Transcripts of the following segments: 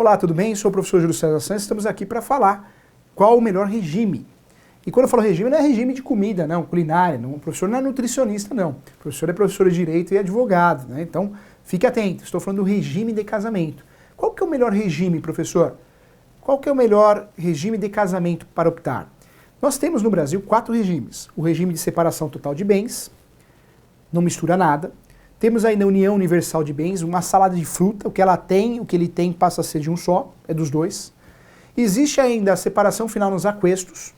Olá, tudo bem? Sou o professor Júlio César Santos, estamos aqui para falar qual o melhor regime. E quando eu falo regime, não é regime de comida, não, culinária, não, o professor não é nutricionista, não. O professor é professor de direito e advogado, né? Então, fique atento, estou falando do regime de casamento. Qual que é o melhor regime, professor? Qual que é o melhor regime de casamento para optar? Nós temos no Brasil 4 regimes. O regime de separação total de bens, não mistura nada. Temos aí na união universal de bens, uma salada de fruta, o que ela tem, o que ele tem passa a ser de um só, é dos dois. Existe ainda a separação final nos aquestos,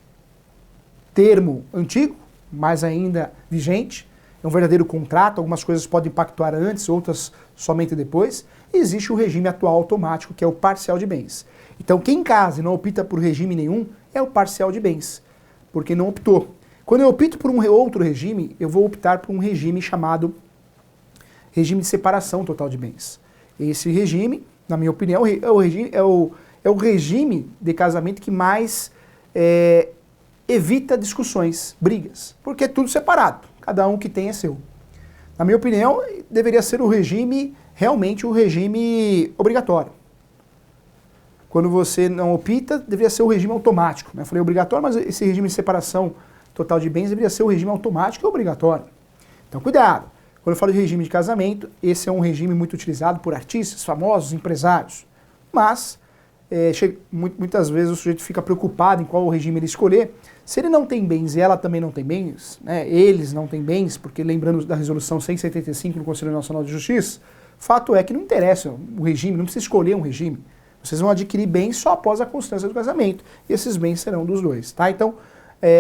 termo antigo, mas ainda vigente, é um verdadeiro contrato, algumas coisas podem pactuar antes, outras somente depois. E existe o regime atual automático, que é o parcial de bens. Então quem casa e não opta por regime nenhum, é o parcial de bens, porque não optou. Quando eu opto por um outro regime, eu vou optar por um regime chamado regime de separação total de bens. Esse regime, na minha opinião, é o regime de casamento que mais evita discussões, brigas, porque é tudo separado, cada um que tem é seu. Na minha opinião, deveria ser o regime, realmente o regime obrigatório. Quando você não opta, deveria ser o regime automático. Eu falei obrigatório, mas esse regime de separação total de bens deveria ser o regime automático e obrigatório. Então cuidado. Quando eu falo de regime de casamento, esse é um regime muito utilizado por artistas, famosos, empresários. Mas, muitas vezes o sujeito fica preocupado em qual regime ele escolher. Se ele não tem bens e ela também não tem bens, né, eles não têm bens, porque lembrando da resolução 175 do Conselho Nacional de Justiça, fato é que não interessa o regime, não precisa escolher um regime. Vocês vão adquirir bens só após a constância do casamento. E esses bens serão dos dois, tá? Então,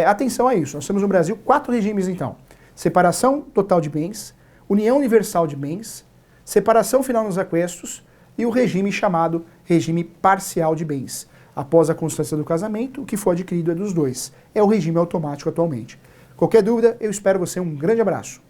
atenção a isso. Nós temos no Brasil 4 regimes, então. Separação total de bens, união universal de bens, separação final nos aquestos e o regime chamado regime parcial de bens. Após a constância do casamento, o que for adquirido é dos dois. É o regime automático atualmente. Qualquer dúvida, eu espero você. Um grande abraço.